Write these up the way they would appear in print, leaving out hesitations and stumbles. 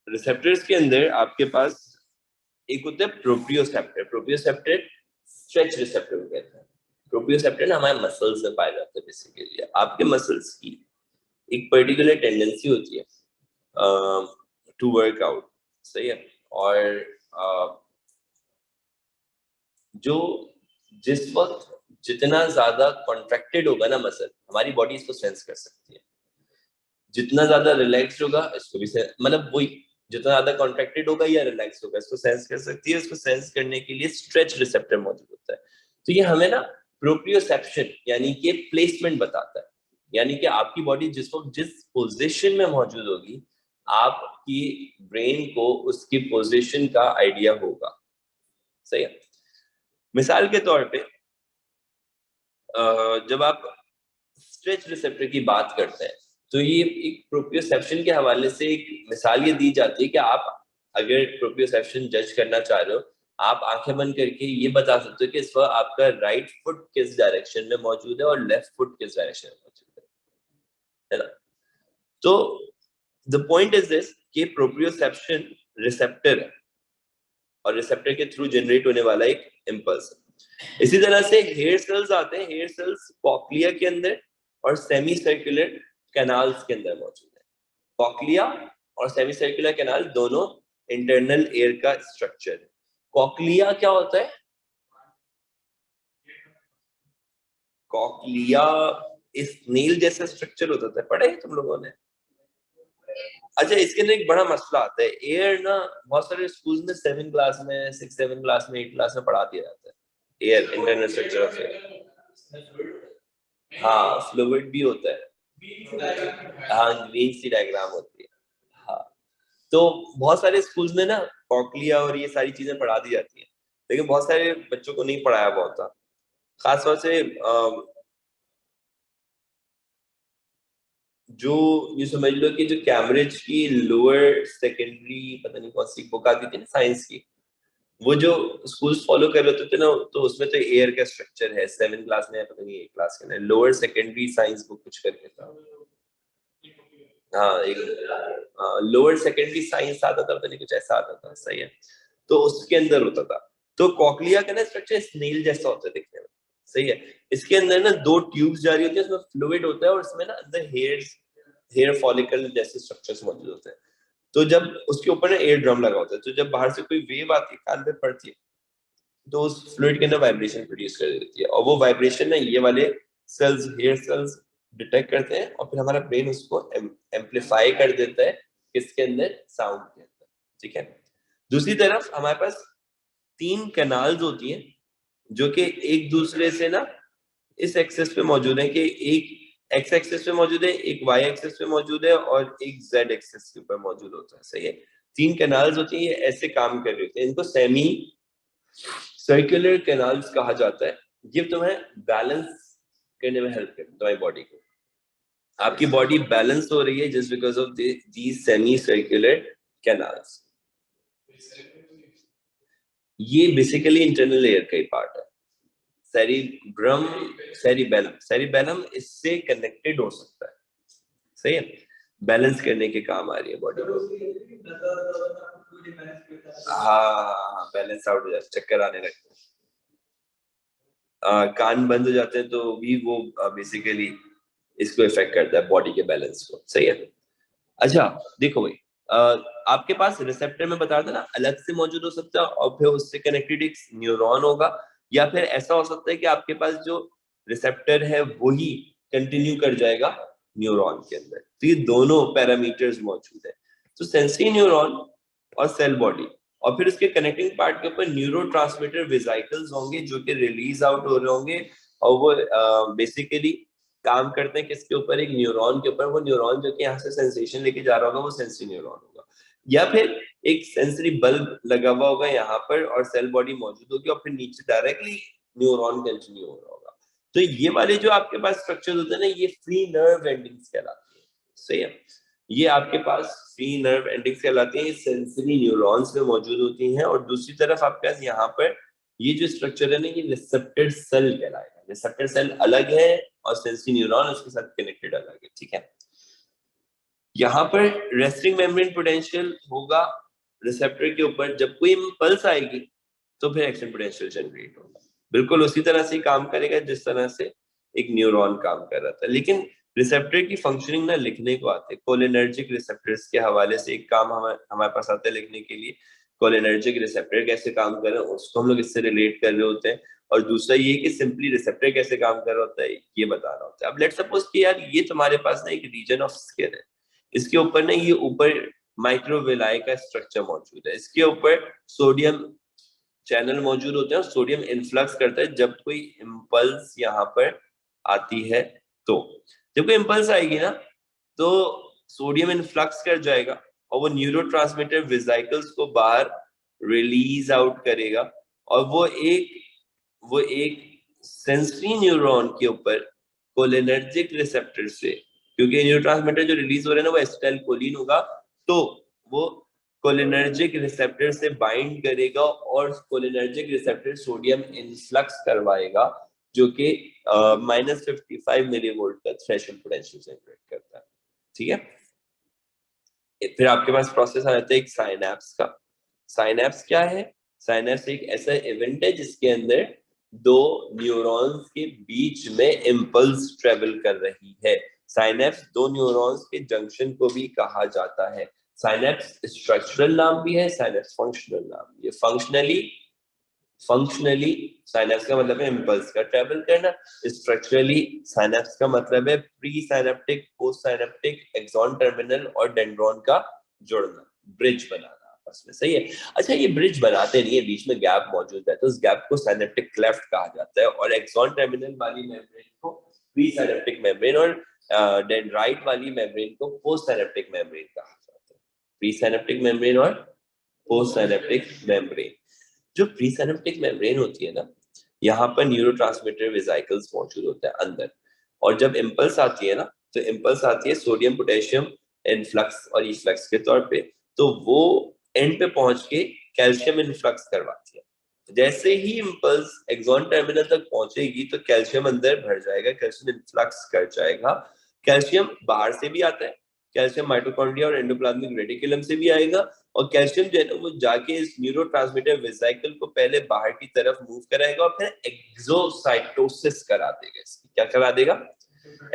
Receptors के अंदर आपके पास एक होता है प्रोप्रियोसेप्टर। प्रोप्रियोसेप्टर स्ट्रेच रिसेप्टर कहते हैं। प्रोप्रियोसेप्टर ना हमारे मसल्स में पाया जाता है। बेसिकली आपके मसल्स की एक पर्टिकुलर टेंडेंसी होती है टू वर्क आउट, सही है। और जो जिस वक्त जितना ज्यादा कॉन्ट्रैक्टेड होगा ना मसल, हमारी बॉडी इसको सेंस कर सकती है। जितना ज्यादा रिलैक्स होगा इसको भी मतलब वही, जितना ज्यादा कॉन्ट्रैक्टेड होगा या रिलैक्स होगा इसको सेंस कर सकती है। इसको सेंस करने के लिए स्ट्रेच रिसेप्टर मौजूद होता है। तो ये हमें ना प्रोप्रियोसेप्शन यानी कि प्लेसमेंट बताता है, यानी कि आपकी बॉडी जिस वक्त जिस पोजीशन में मौजूद होगी, आपकी ब्रेन को उसकी पोजीशन का आइडिया होगा, सही है। मिसाल के तौर पे जब आप स्ट्रेच रिसेप्टर की बात करते हैं तो ये एक प्रोप्रियोसेप्शन के हवाले से एक मिसाल ये दी जाती है कि आप अगर प्रोप्रियोसेप्शन जज करना चाह रहे हो, आप आंखें बंद करके ये बता सकते हो कि इस वक्त आपका राइट फुट किस डायरेक्शन में मौजूद है और लेफ्ट फुट किस डायरेक्शन में मौजूद है ना। तो द पॉइंट इज दिस कि प्रोप्रियोसेप्शन रिसेप्टर है और रिसेप्टर के थ्रू जनरेट होने वाला एक इम्पल्स है। इसी तरह से हेयर सेल्स आते हैं। हेयर सेल्स कॉक्लिया के अंदर और सेमी सर्कुलर कैनाल्स के अंदर मौजूद है। कॉक्लिया और सेमी सर्कुलर कैनाल दोनों इंटरनल एयर का स्ट्रक्चर है। कॉक्लिया क्या होता है? कॉक्लिया इस नील जैसा स्ट्रक्चर होता था, पढ़ा है तुम लोगों ने? अच्छा, इसके अंदर एक बड़ा मसला आता है। एयर ना बहुत सारे स्कूल में 7 क्लास में 6 7 क्लास में 8 क्लास में पढ़ा दिया जाता है। Air internal structure of air, हाँ फ्लूइड भी होता है, हाँ ग्रीन सी डायग्राम होती है। हाँ, तो बहुत सारे स्कूल्स में ना कॉक्लिया और ये सारी चीजें पढ़ा दी जाती हैं, लेकिन बहुत सारे बच्चों को नहीं पढ़ाया बहुत था। खास तौर से जो ये समझ लो कि जो कैम्ब्रिज की लोअर सेकेंडरी पता नहीं कौन सी बुक आती थी ना साइंस की, वो जो स्कूल्स फॉलो कर रहे होते थे ना, तो उसमें तो एयर का स्ट्रक्चर है 7 क्लास में, पता नहीं 8 क्लास के, लोअर सेकेंडरी साइंस बुक कुछ करके था। हाँ, एक लोअर सेकेंडरी साइंस आता था, पता नहीं कुछ ऐसा आता था, सही है। तो उसके अंदर होता था। तो कॉक्लिया का ना स्ट्रक्चर स्नेल जैसा होता है दिखने में, सही है। इसके अंदर ना 2 ट्यूब्स जा रही होती है, उसमें फ्लूइड होता है और उसमें ना अंदर हेयर फॉलिकल जैसे स्ट्रक्चर्स मौजूद होते हैं। तो जब उसके ऊपर ना एयर ड्रम लगा होता है, तो जब बाहर से कोई वेव आती है कान पे पड़ती है, तो उस फ्लूइड के अंदर वाइब्रेशन प्रोड्यूस कर देती है, और वो वाइब्रेशन ना ये वाले सेल्स, हेयर सेल्स डिटेक्ट करते हैं, और फिर हमारा ब्रेन उसको एम्पलीफाई कर देता है किसके अंदर, साउंड के अंदर, ठीक है। दूसरी तरफ हमारे पास 3 कैनाल्स होती हैं जो कि एक दूसरे से ना इस एक्सेस पे मौजूद है, कि एक एक्स एक्सेस पे मौजूद है, एक वाई एक्सेस पे मौजूद है, और एक जेड एक्सेस के ऊपर मौजूद होता है, सही है। 3 कैनाल्स होती हैं, ये ऐसे काम कर रहे होते हैं, इनको सेमी सर्कुलर कैनाल्स कहा जाता है। ये तुम्हें बैलेंस करने में हेल्प करते हैं, तुम्हारी बॉडी को। आपकी बॉडी बैलेंस हो रही है just because of these semi circular canals. ये बेसिकली इंटरनल एयर का ही पार्ट है। सेरिब्रम, सेरिबेलम, सेरिबेलम इससे कनेक्टेड हो सकता है, सही है। बैलेंस करने के काम आ रही है बॉडी को। हाँ, बैलेंस आउट हो जाता है, चक्कर आने लगते हैं, कान बंद हो जाते हैं, तो भी वो बेसिकली इसको इफेक्ट करता है बॉडी के बैलेंस को, सही है। अच्छा देखो भाई, आपके पास रिसेप्टर में बता था ना अलग से मौजूद हो सकता है, और फिर उससे कनेक्टेड एक न्यूरॉन होगा, या फिर ऐसा हो सकता है कि आपके पास जो रिसेप्टर है वही कंटिन्यू कर जाएगा न्यूरॉन के अंदर। तो ये दोनों पैरामीटर्स मौजूद है। तो सेंसरी न्यूरॉन और सेल बॉडी, और फिर उसके कनेक्टिंग पार्ट के ऊपर न्यूरोट्रांसमीटर वेसिकल्स होंगे जो कि रिलीज आउट हो रहे होंगे, और वो बेसिकली काम करते हैं किसके ऊपर, एक न्यूरॉन के ऊपर। वो न्यूरॉन जो कि यहाँ से सेंसेशन लेके जा रहा होगा वो सेंसरी न्यूरॉन होगा, या फिर एक सेंसरी बल्ब लगा हुआ होगा यहाँ पर और सेल बॉडी मौजूद होगी, और फिर नीचे डायरेक्टली न्यूरॉन कंटिन्यू हो रहा होगा। तो ये वाले जो आपके पास स्ट्रक्चर होते हैं ना, ये फ्री नर्व एंडिंग्स कहलाते हैं, सही है। ये आपके पास फ्री नर्व एंडिंग्स कहलाती हैं, सेंसरी न्यूरॉन्स में मौजूद होती हैं। और दूसरी तरफ आपके पास यहाँ पर ये जो स्ट्रक्चर है ना, ये रिसेप्टर सेल कहलाएगा। रिसेप्टर सेल अलग है और सेंसरी न्यूरॉन उसके साथ कनेक्टेड अलग है, ठीक है। यहाँ पर रेस्टिंग मेम्ब्रेन पोटेंशियल होगा रिसेप्टर के ऊपर, जब कोई इम्पल्स आएगी तो फिर एक्शन पोटेंशियल जनरेट होगा। बिल्कुल उसी तरह से काम करेगा जिस तरह से एक न्यूरॉन काम कर रहा था। लेकिन रिसेप्टर की फंक्शनिंग ना लिखने को आते हैं, कोलिनर्जिक रिसेप्टर्स के हवाले से एक काम हमारे पास आता है लिखने के लिए। कोलिनर्जिक रिसेप्टर कैसे काम कर रहे हैं उसको हम लोग इससे रिलेट कर रहे होते हैं, और दूसरा ये कि सिंपली रिसेप्टर कैसे काम कर रहा होता है ये बता रहा होता है। अब लेट्स सपोज कि यार ये तुम्हारे पास ना एक रीजन ऑफ स्किन है, इसके ऊपर ना ये ऊपर माइक्रोविलाई का स्ट्रक्चर मौजूद है, इसके ऊपर सोडियम चैनल मौजूद होते हैं और सोडियम इन्फ्लक्स करता है जब कोई इम्पल्स यहाँ पर आती है। तो जब कोई इम्पल्स आएगी ना तो सोडियम इन्फ्लक्स कर जाएगा और वो न्यूरोट्रांसमीटर वेसिकल्स को बाहर रिलीज आउट करेगा, और वो एक सेंसरी न्यूरॉन के ऊपर कोलिनर्जिक रिसेप्टर से, क्योंकि न्यूरोट्रांसमीटर जो रिलीज हो रहे हैं ना वो एसिटाइलकोलिन होगा, तो वो कोलिनर्जिक रिसेप्टर से बाइंड करेगा और कोलिनर्जिक रिसेप्टर सोडियम इन्फ्लक्स करवाएगा, जो कि -55 मिलीवोल्ट का थ्रेशोल्ड पोटेंशियल जनरेट करता है। ठीक है, फिर आपके पास प्रोसेस आ जाता है एक साइनैप्स का। साइनैप्स क्या है? साइनैप्स एक ऐसा इवेंट है जिसके अंदर दो न्यूरॉन्स के बीच में इम्पल्स ट्रेवल कर रही है। साइनैप्स दो न्यूरॉन्स के जंक्शन को भी कहा जाता है। साइनैप्स स्ट्रक्चरल नाम भी है, साइनैप्स फंक्शनल नाम भी है। फंक्शनली साइनैप्स का मतलब है इम्पल्स का ट्रेवल करना। स्ट्रक्चरली साइनैप्स का मतलब है pre synaptic, post synaptic, axon terminal और डेंड्रॉन का जुड़ना, ब्रिज बनाना आपस में। सही है। अच्छा, ये ब्रिज बनाते नहीं है, बीच में गैप मौजूद है, तो उस गैप को साइनेप्टिक क्लेफ्ट कहा जाता है। और एक्सॉन टर्मिनल वाली मेम्ब्रेन को प्री साइनेप्टिक मेम्ब्रेन और डेंड्राइट वाली मेम्ब्रेन को पोस्ट साइनेप्टिक मेम्ब्रेन कहा जाता है। प्री साइनेप्टिक मेम्ब्रेन और पोस्ट साइनेप्टिक मेम्ब्रेन। जो प्री सिनेप्टिक मेम्ब्रेन होती है ना, यहाँ पर न्यूरोट्रांसमीटर वेसिकल्स मौजूद होते हैं अंदर, और जब इम्पल्स आती है ना तो इम्पल्स आती है सोडियम पोटेशियम इनफ्लक्स और इफ्लक्स के तौर पे, तो वो एंड पे पहुंच के कैल्शियम इनफ्लक्स करवाती है। जैसे ही इम्पल्स एक्सॉन टर्मिनल तक पहुंचेगी तो कैल्शियम अंदर भर जाएगा, कैल्शियम इनफ्लक्स कर जाएगा। कैल्शियम बाहर से भी आता है, कैल्शियम माइटोकॉन्ड्रिया और एंडोप्लाज्मिक रेटिकुलम से भी आएगा, और कैल्शियम जो है ना वो जाके इस न्यूरोट्रांसमीटर वेसिकल को पहले बाहर की तरफ मूव कराएगा और फिर एक्सोसाइटोसिस करा देगा। इसकी क्या करा देगा?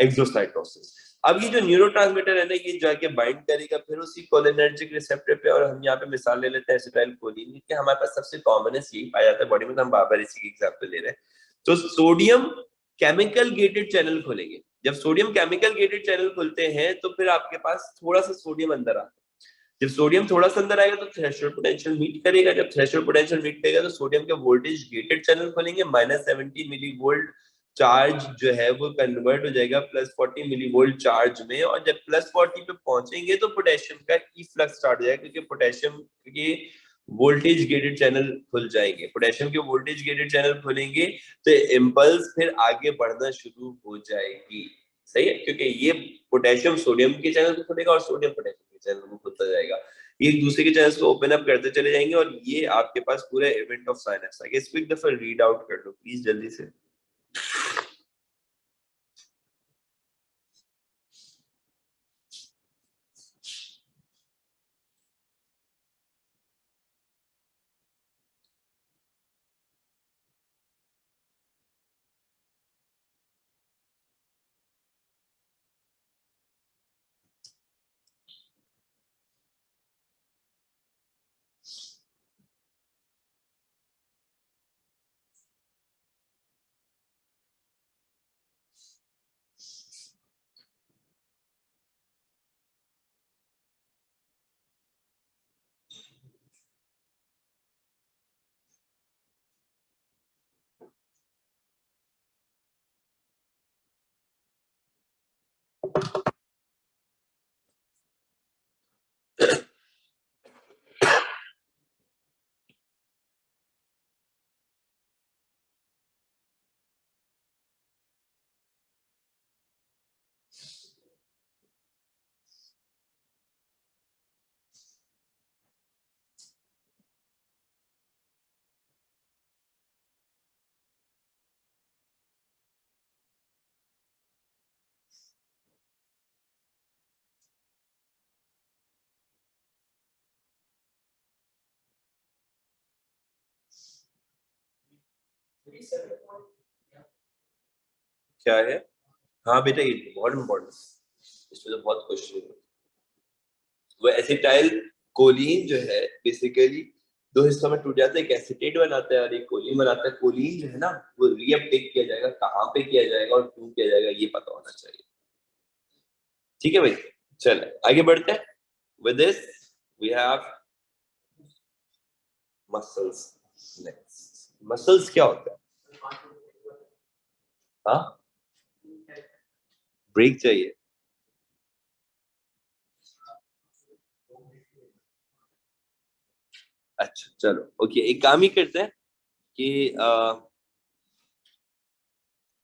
एक्सोसाइटोसिस। अब ये जो न्यूरोट्रांसमीटर है ना ये जाके बाइंड करेगा फिर उसी कोलिनर्जिक रिसेप्टर पे, और हम यहाँ पे मिसाल ले लेते हैं एसिटाइलकोलिन की, हमारे पास सबसे कॉमन है, यही पाया जाता है बॉडी में, तो हम बार-बार इसी की एग्जांपल ले रहे हैं। तो सोडियम केमिकल गेटेड चैनल खोलेंगे। जब सोडियम केमिकल गेटेड चैनल खुलते हैं तो फिर आपके पास थोड़ा सा सोडियम अंदर आता है। जब सोडियम थोड़ा सा अंदर आएगा तो थ्रेशोल्ड पोटेंशियल मीट करेगा, जब थ्रेशोल्ड पोटेंशियल मीट करेगा तो सोडियम के वोल्टेज गेटेड चैनल खोलेंगे, -70 मिलीवोल्ट चार्ज जो है वो कन्वर्ट हो जाएगा +40 मिलीवोल्ट चार्ज में, और जब +40 पे पहुंचेंगे तो पोटेशियम का इफ्लक्स स्टार्ट हो जाएगा, क्योंकि पोटेशियम के वोल्टेज गेटेड चैनल खुल जाएंगे। पोटेशियम के वोल्टेज गेटेड चैनल खुलेंगे तो इम्पल्स फिर आगे बढ़ना शुरू हो जाएगी। सही है, क्योंकि ये पोटेशियम सोडियम के चैनल को खोलेगा और सोडियम पोटेशियम के चैनल को खुलता जाएगा, ये एक दूसरे के चैनल्स को ओपन अप करते चले जाएंगे, और ये आपके पास पूरा इवेंट ऑफ साइनैप्स आ गया। इसको एक दफा रीड आउट कर लो प्लीज जल्दी से। क्या है? हाँ बेटा, ये बहुत इम्पोर्टेंट, इसमें तो बहुत क्वेश्चन। वो एसिटाइल कोलिन जो है बेसिकली दो हिस्सों में टूट जाता है, एक एसिटेट बनाता है और एक कोलिन बनाता है। कोलिन जो है ना वो रीअपटेक किया जाएगा, कहाँ पे किया जाएगा और क्यों किया जाएगा ये पता होना चाहिए। ठीक है भाई, चले आगे बढ़ते हैं। With this we have muscles. Next, muscles क्या होता है? हाँ, ब्रेक चाहिए। अच्छा चलो ओके, एक काम ही करते हैं कि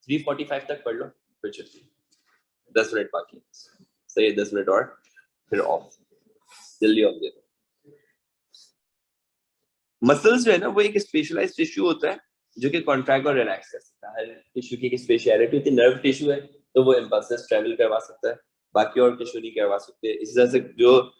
3:45 तक पढ़ लो, फिर चलिए 10 मिनट बाकी। सही है, 10 मिनट और फिर ऑफ, जल्दी ऑफ दे दो। मसल्स जो है ना वो एक स्पेशलाइज्ड टिश्यू होता है जो कि कॉन्ट्रैक्ट और रिलैक्स कर सकता है। हर टिश्यू की एक स्पेशलिटी होती है। नर्व टिश्यू है तो वो इम्पल्सेस ट्रेवल करवा सकता है, बाकी और टिश्यू नहीं करवा सकते। इसी तरह से जो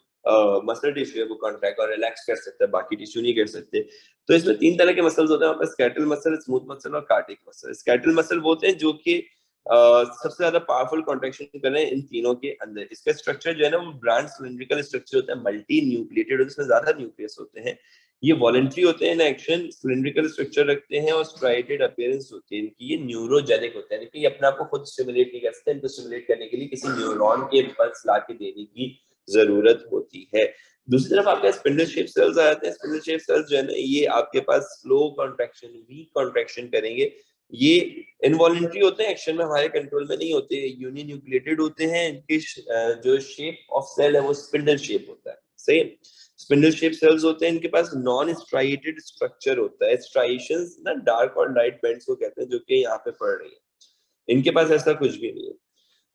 मसल टिश्यू है वो कॉन्ट्रैक्ट और रिलैक्स कर सकता है, बाकी टिश्यू नहीं कर सकते। तो इसमें 3 तरह के मसल्स होते हैं, स्केलेटल मसल, स्मूथ मसल और कार्डियक मसल। स्केलेटल मसल वो होते हैं जो कि सबसे ज्यादा पावरफुल कॉन्ट्रैक्शन कर रहे हैं इन तीनों के अंदर। इसका स्ट्रक्चर जो है ना वो ब्रांच सिलिंड्रिकल स्ट्रक्चर होता है, मल्टी न्यूक्लिएटेड होता है, इसमें ज्यादा न्यूक्लियस होते हैं। ये वॉलेंट्री होते हैं, एक्शन सिलिंड्रिकल स्ट्रक्चर रखते हैं और स्ट्राइटेड अपीयरेंस होती है इनकी। ये न्यूरोजेनिक होते हैं, यानी कि ये अपने आप को खुद स्टिमुलेट नहीं कर सकते, इनको स्टिमुलेट करने के लिए किसी न्यूरॉन के इम्पल्स ला के देने की जरूरत होती है। दूसरी तरफ आपके स्पिंडल शेप सेल्स आ जाते हैं। स्पिंडल शेप सेल्स जो है ना ये आपके पास स्लो कॉन्ट्रैक्शन, वीक कॉन्ट्रैक्शन करेंगे। ये इनवॉलेंट्री होते हैं, एक्शन में हमारे कंट्रोल में नहीं होते, यूनि न्यूक्लिएटेड होते हैं। इनकी जो शेप ऑफ सेल है वो स्पिंडल शेप होता है। सही है, स्पिंडल शेप सेल्स होते हैं। इनके पास नॉन स्ट्राइटेड स्ट्रक्चर होता है। स्ट्राइशंस ना डार्क और लाइट बैंड्स को कहते हैं जो कि यहाँ पे पड़ रही है। इनके पास ऐसा कुछ भी नहीं है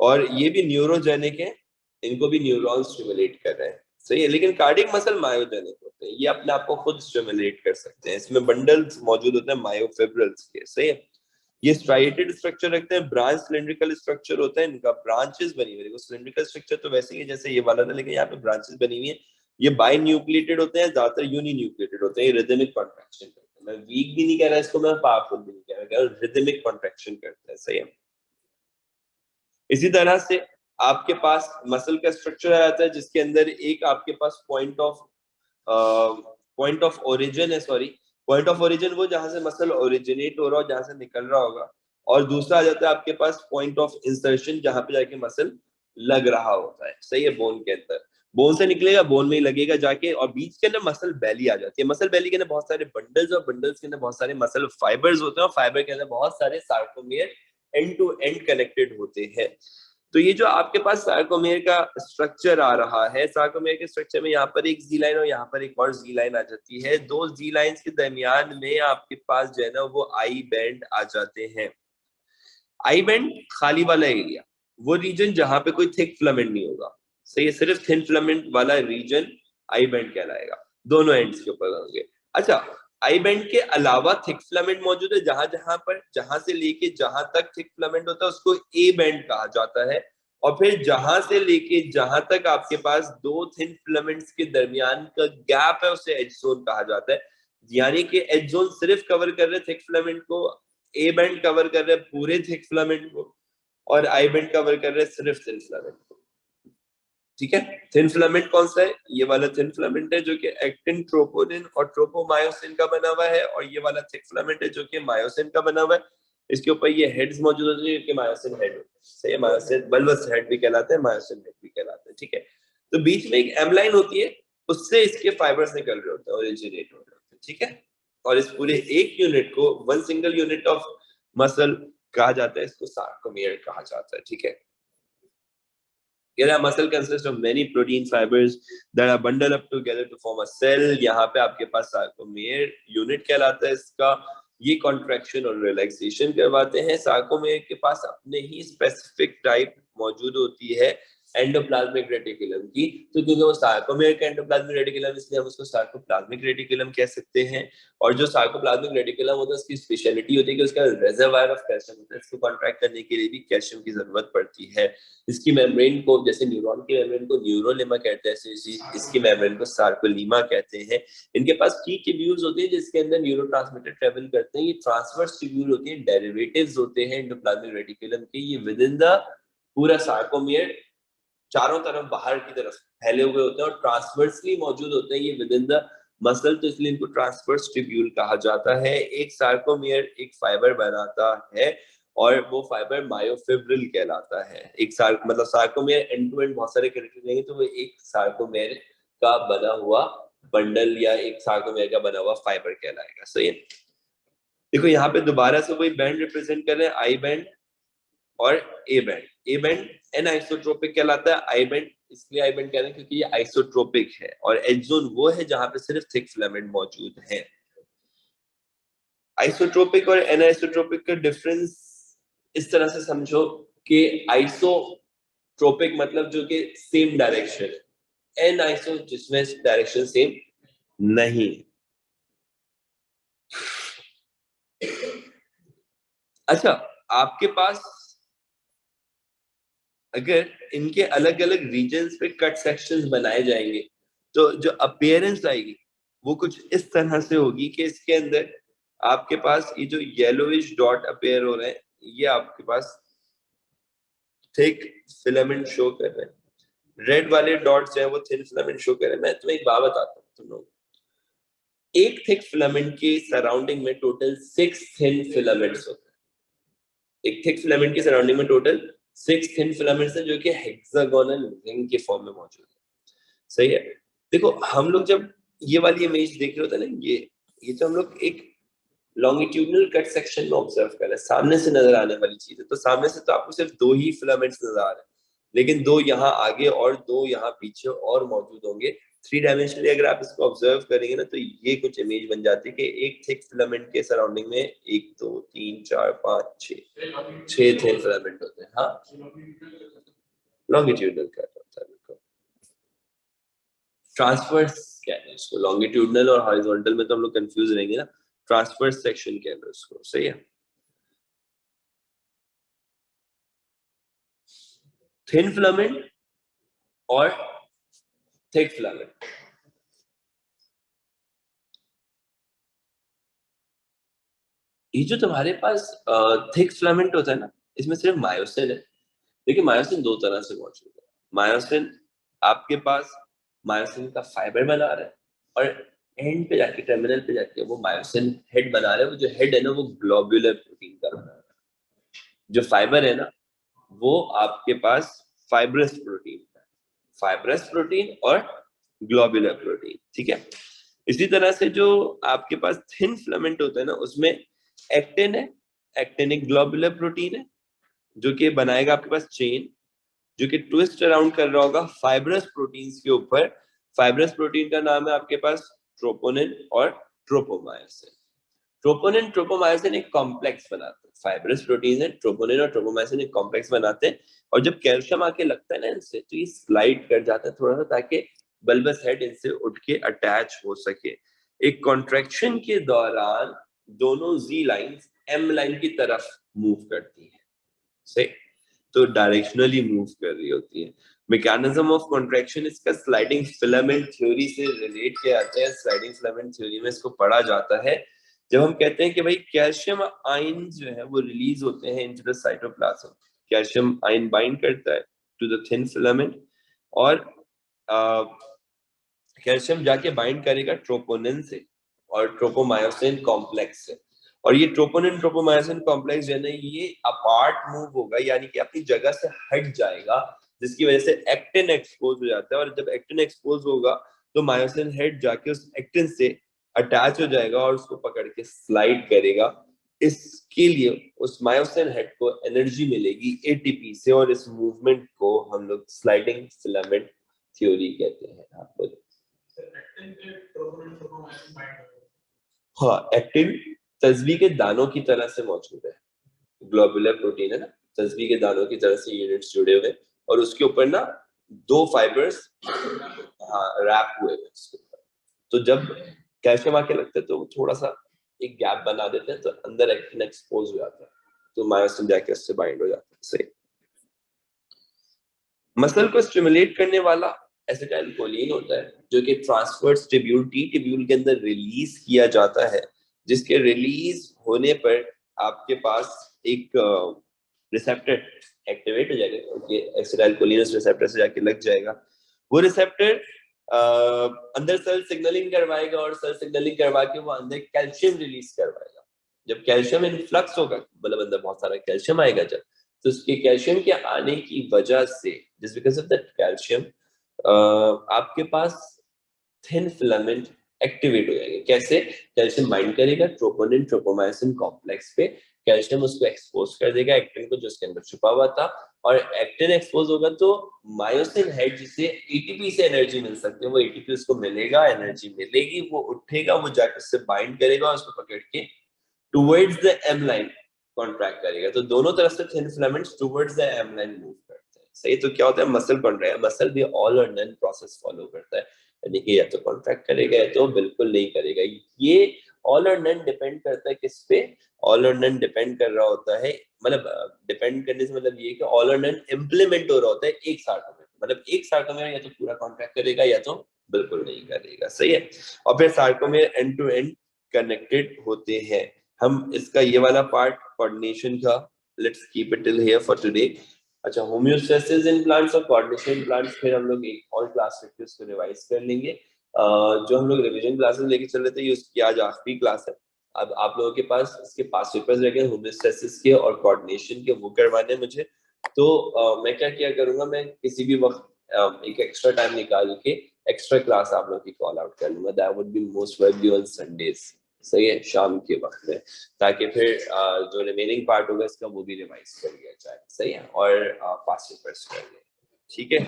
और ये भी न्यूरोजेनिक है, इनको भी न्यूरॉन स्टिमुलेट कर रहे हैं। सही है, लेकिन कार्डियक मसल मायोजेनिक होते हैं, ये अपने आप को खुद स्टिमुलेट कर सकते हैं। इसमें बंडल्स मौजूद होते हैं मायोफिब्रिल्स के। सही है, ये स्ट्राइटेड स्ट्रक्चर रखते हैं। ब्रांच सिलिंड्रिकल स्ट्रक्चर होता है इनका, ब्रांचेस बनी हुई है। सिलिंड्रिकल स्ट्रक्चर तो वैसे ही है जैसे ये वाला था, लेकिन यहाँ पे ब्रांचेस बनी हुई है। ये बाई न्यूक्लिएटेड होते हैं, ज्यादातर यूनि न्यूक्लिएटेड होते हैं। रिदमिक कॉन्ट्रैक्शन करते हैं। मैं वीक भी नहीं कह रहा इसको, मैं पावरफुल भी नहीं कह रहा, रिदमिक कॉन्ट्रैक्शन करते हैं। सही है, इसी तरह से आपके पास मसल का स्ट्रक्चर आ जाता है जिसके अंदर एक आपके पास पॉइंट ऑफ ओरिजिन है। सॉरी, पॉइंट ऑफ ओरिजिन वो जहां से मसल ओरिजिनेट हो रहा हो, जहां से निकल रहा होगा। और दूसरा आ जाता है आपके पास पॉइंट ऑफ इंसर्शन, जहां पे जाके मसल लग रहा होता है। सही है, बोन के अंदर, बोन से निकलेगा, बोन में ही लगेगा जाके। और बीच के अंदर मसल बैली आ जाती है। मसल बैली के अंदर बहुत सारे बंडल्स और बंडल्स के अंदर बहुत सारे मसल फाइबर्स होते हैं और फाइबर के अंदर बहुत सारे sarcomere end to end connected होते हैं। तो ये जो आपके पास सार्कोमेयर का स्ट्रक्चर आ रहा है, सार्कोमेयर के स्ट्रक्चर में यहाँ पर एक जी लाइन और यहाँ पर एक और जी लाइन आ जाती है। दो जी लाइंस के दरमियान में आपके पास जो है ना वो आई बैंड आ जाते हैं। आई बैंड खाली वाला एरिया, वो रीजन जहां पे कोई थिक फिलामेंट नहीं होगा। सही है, सिर्फ थिन फिलामेंट वाला रीजन आई बैंड कहलाएगा। दोनों एंड्स के ऊपर होंगे। अच्छा, आई बैंड के अलावा थिक फिलामेंट मौजूद है, जहां से लेके जहां तक थिक फिलामेंट होता है उसको ए बैंड कहा जाता है। और फिर जहां से लेके जहां तक आपके पास दो थिन फिलामेंट्स के दरमियान का गैप है उसे एज जोन कहा जाता है। यानी कि एज जोन सिर्फ कवर कर रहे थिक फिलामेंट को, ए बैंड कवर कर रहे पूरे थिक फिलामेंट को, और आई बैंड कवर कर रहे सिर्फ थिन फिलामेंट को। ठीक है, थिन फिलामेंट कौन सा है? ये वाला थिन फिलामेंट है जो कि एक्टिन, ट्रोपोनिन और ट्रोपोमायोसिन का बना हुआ है। और ये वाला थिक फिलामेंट है जो कि मायोसिन का बना हुआ है। इसके ऊपर ये हेड्स मौजूद होते हैं, मायोसिन हेड। सही है, मायोसिन बल्बस हेड भी कहलाते हैं, मायोसिन हेड भी कहलाते हैं। ठीक है, तो बीच में एक एम लाइन होती है, उससे इसके फाइबर्स निकल रहे होते हैं, ओरिजिनेट हो रहे होते हैं। ठीक है, और इस पूरे एक यूनिट को, one single unit of muscle कहा जाता है, इसको सार्कोमेयर कहा जाता है। ठीक है, muscle consists of many protein fibers that are bundled up together to form a cell। यहाँ पे आपके पास सार्कोमेयर यूनिट कहलाता है इसका। ये कॉन्ट्रैक्शन और रिलैक्सेशन करवाते हैं। सार्कोमेयर के पास अपने ही स्पेसिफिक टाइप मौजूद होती है एंडोप्लाज्मिक रेटिकुलम की, तो क्योंकि वो सार्कोमेयर का एंडोप्लाज्मिक रेटिकुलम, इसलिए हम उसको सार्कोप्लाज्मिक रेटिकुलम कह सकते हैं। और जो सार्कोप्लाज्मिक रेटिकुलम होता है उसकी स्पेशलिटी होती है कि उसका रिजर्वायर ऑफ कैल्शियम होता है, इसको कॉन्ट्रैक्ट करने के लिए भी कैल्शियम की जरूरत पड़ती है। इसकी मेम्ब्रेन को, जैसे न्यूरॉन की मेम्ब्रेन को न्यूरोलेमा कहते हैं, इसकी मेम्ब्रेन को सार्कोलीमा कहते हैं। इनके पास की ट्यूब्यूल्स होती है जिसके अंदर न्यूरोट्रांसमीटर ट्रेवल करते हैं। ये ट्रांसवर्स ट्यूब्यूल होती है, डेरिवेटिव्स होते हैं एंडोप्लाज्मिक रेटिकुलम के। ये विद इन द पूरा सार्कोमियर चारों तरफ बाहर की तरफ फैले हुए होते हैं और ट्रांसवर्सली मौजूद होते हैं ये विद इन द मसल, तो इसलिए इनको ट्रांसवर्स ट्यूब्यूल कहा जाता है। एक सार्कोमियर एक फाइबर बनाता है और वो फाइबर मायोफिब्रिल कहलाता है। एक मतलब सार्कोमियर एंड टू एंड बहुत सारे कैरेक्टर लेंगे तो वो एक सार्कोमियर का बना हुआ बंडल या एक सार्कोमियर का बना हुआ फाइबर कहलाएगा। सही है। देखो यहाँ पे दोबारा से वही बैंड रिप्रेजेंट कर रहे हैं, आई बैंड और A band. A band anisotropic कहलाता है, आई बैंड इसलिए आई बैंड कह रहे हैं क्योंकि ये आइसोट्रोपिक है। और एज जोन वो है जहां पे सिर्फ थिक फिलामेंट मौजूद है। आइसोट्रोपिक और एनाइसोट्रोपिक का डिफरेंस इस तरह से समझो कि आइसोट्रोपिक मतलब जो कि सेम डायरेक्शन है, एन आइसो जिसमें डायरेक्शन सेम नहीं। अच्छा, आपके पास अगर इनके अलग अलग रीजन्स पे कट सेक्शंस बनाए जाएंगे तो जो अपीयरेंस आएगी वो कुछ इस तरह से होगी कि इसके अंदर आपके पास ये जो येलोइश डॉट अपीयर हो रहे हैं ये आपके पास थिक फिलामेंट शो कर रहे हैं, रेड वाले डॉट्स हैं वो थिन फिलामेंट शो कर रहे हैं। मैं तुम्हें एक बात बताता हूँ, तुम लोग एक थिक फिलामेंट के सराउंडिंग में टोटल 6 थिन फिलामेंट्स होते हैं। एक थिक फिलामेंट के सराउंडिंग में टोटल 6 थिन फिलामेंट्स हैं जो कि हेक्सागोनल रिंग के फॉर्म में मौजूद है। सही है। देखो हम लोग जब ये वाली इमेज देख रहे होते हैं ना, ये तो हम लोग एक लॉन्गिट्यूडनल कट सेक्शन में ऑब्जर्व कर रहे हैं, सामने से नजर आने वाली चीज है। तो सामने से तो आपको सिर्फ 2 ही फिलामेंट्स नजर आ रहे हैं, लेकिन 2 यहाँ आगे और 2 यहाँ पीछे और मौजूद होंगे। 3 डायमेंशनली अगर आप इसको ऑब्जर्व करेंगे ना तो ये कुछ इमेज बन जाती है कि एक थिक फिलामेंट के सराउंडिंग में 1 2 3 4 5 6 थिन फिलामेंट होते हैं। हाँ, लॉन्गिट्यूडनल कट होता है। ट्रांसवर्स कहते हैं इसको, लॉन्गिट्यूडनल और हॉरिजॉन्टल में तो हम लोग कंफ्यूज रहेंगे ना, ट्रांसवर्स सेक्शन कहते हैं उसको। सही है। थिन फिलामेंट और थिक फिलामेंट, ये जो तुम्हारे पास थिक फिलामेंट होता है ना, इसमें सिर्फ मायोसिन है। देखिए मायोसिन 2 तरह से मौजूद है। मायोसिन आपके पास मायोसिन का फाइबर बना रहा है और एंड पे जाके टर्मिनल पे जाके वो मायोसिन हेड बना रहा है। वो जो हेड है ना वो ग्लोब्यूलर प्रोटीन का बना रहा है। जो फाइबर है ना वो आपके पास फाइब्रस प्रोटीन है, फाइब्रस प्रोटीन और ग्लोब्यूलर प्रोटीन। ठीक है। इसी तरह से जो आपके पास थिन फिलामेंट होता है ना उसमें एक्टिन है, एक्टिन एक ग्लोब्यूलर प्रोटीन है जो कि बनाएगा आपके पास चेन जो कि ट्विस्ट अराउंड कर रहा होगा फाइब्रस प्रोटीन्स के ऊपर। फाइब्रस प्रोटीन का नाम है आपके पास ट्रोपोनिन और ट्रोपोमायोसिन। ट्रोपोनिन ट्रोपोमायोसिन एक कॉम्प्लेक्स बनाते हैं, फाइब्रस प्रोटीन है, ट्रोपोनिन और ट्रोपोमायोसिन एक कॉम्प्लेक्स बनाते हैं। और जब कैल्शियम आके लगता है ना इनसे तो ये स्लाइड कर जाता है थोड़ा सा ताकि बल्बस हेड इनसे उठ के अटैच हो सके। एक कॉन्ट्रैक्शन के दौरान दोनों जी लाइंस एम लाइन की तरफ मूव करती है। सही, तो डायरेक्शनली मूव कर रही होती है। मैकेनिज्म ऑफ कॉन्ट्रैक्शन इसका स्लाइडिंग फिलामेंट थ्योरी से रिलेट किया जाता है। स्लाइडिंग फिलामेंट थ्योरी में इसको पढ़ा जाता है जब हम कहते हैं कि भाई कैल्शियम आयन जो है वो रिलीज होते हैं into the cytoplasm. Calcium ion bind करता है टू द थिन फिलामेंट और कैल्शियम जाके बाइंड करेगा ट्रोपोनिन से और ट्रोपोमायोसिन कॉम्प्लेक्स से। और ये ट्रोपोनिन ट्रोपोमायोसिन कॉम्प्लेक्स जो है ना ये अपार्ट मूव होगा, यानी कि अपनी जगह से हट जाएगा, जिसकी वजह से एक्टिन एक्सपोज हो जाता है। और जब एक्टिन एक्सपोज होगा तो मायोसिन हेड जाके उस एक्टिन से अटैच हो जाएगा और उसको पकड़ के स्लाइड करेगा। इसके लिए उस मायोसिन हेड को एनर्जी मिलेगी एटीपी से और इस मूवमेंट को हम लोग स्लाइडिंग फिलामेंट थ्योरी कहते हैं। आपको हाँ, एक्टिन तस्बी के दानों की तरह से मौजूद है। ग्लोबुलर प्रोटीन है ना, तस्बी के दानों की तरह से यूनिट्स जुड़े हुए और उसके ऊपर ना 2 फाइबर्स रैप हुए हैं उसके ऊपर। तो जब कैल्शियम आके लगता है तो वो थोड़ा सा एक गैप बना देते हैं, तो अंदर एक्टिन एक्सपोज हो जाता है, तो मायोसिन जाके उससे बाइंड हो जाता है। सही। मसल को स्टिमुलेट करने वाला एसिटाइलकोलिन होता है, जो कि ट्रांसवर्स टिब्यूल टी टिब्यूल के अंदर रिलीज किया जाता है, जिसके रिलीज होने पर आपके पास एक रिसेप्टर एक्टिवेट हो जाएगा, क्योंकि एसिटाइलकोलिन उस रिसेप्टर से जाके लग जाएगा। वो रिसेप्टर अंदर सेल सिग्नलिंग करवाएगा, और सेल सिग्नलिंग करवा के वो अंदर कैल्शियम रिलीज करवाएगा। जब कैल्शियम इनफ्लक्स होगा, मतलब अंदर बहुत सारा कैल्शियम आएगा जब, तो उसके कैल्शियम के आने की वजह से, just because of that calcium, आपके पास थिन फिलामेंट एक्टिवेट हो जाएंगे। कैसे? कैल्शियम बाइंड करेगा ट्रोपोनिन ट्रोपोमायोसिन कॉम्प्लेक्स पे, कैल्शियम उसको एक्सपोज कर देगा एक्टिन को, जो उसके अंदर छुपा हुआ था, और एक्टिन एक्सपोज होगा तो मायोसिन हेड, जिसे एटीपी से एनर्जी मिल सकती है, वो एटीपी उसको मिलेगा, एनर्जी मिलेगी, वो उठेगा, वो जाकर उससे बाइंड करेगा, उसको पकड़ के towards the M line contract करेगा। तो दोनों तरफ से thin filaments towards the M line move करते हैं। सही। तो क्या होता है, मसल कॉन्ट्रैक्ट, मसल भी all or none process follow करता है, यानी कि या तो कॉन्ट्रैक्ट करेगा या तो बिल्कुल नहीं करेगा। ये ऑल और नन डिपेंड करता है किस पे? ऑल और नन डिपेंड कर रहा होता है, मतलब डिपेंड करने से मतलब ये कि ऑल और नन इम्प्लीमेंट हो रहा होता है एक सार्कोमेर, मतलब एक सार्कोमेर या तो पूरा कॉन्ट्रैक्ट करेगा या तो बिल्कुल नहीं करेगा। सही है। और फिर sarcomere end to end connected होते हैं। हम इसका ये वाला पार्ट कोऑर्डिनेशन का, let's keep it till here for today. अच्छा, होमियोस्टेसिस इन प्लांट्स और कोऑर्डिनेशन इन प्लांट्स फिर हम लोग एक और क्लास रख के उसको रिवाइज कर लेंगे। जो हम लोग रिवीजन क्लासेस लेके चल रहे थे, ये उसकी आज आखिरी क्लास है। अब आप लोगों के पास इसके पास पेपर्स रह गए होमियोस्टेसिस के और कोऑर्डिनेशन के, वो करवाने मुझे। तो मैं क्या किया करूंगा, मैं किसी भी वक्त एक एक्स्ट्रा टाइम निकाल के एक्स्ट्रा क्लास आप लोग की कॉल आउट कर लूंगा। That would be most Welby on Sundays. सही है, शाम के वक्त में, ताकि फिर जो रिमेनिंग पार्ट होगा इसका वो भी रिवाइज कर लिया जाए। सही है, और पास पेपर्स कर लें। ठीक है,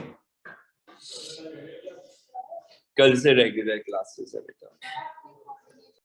कल से रेगुलर क्लासेस है बेटा।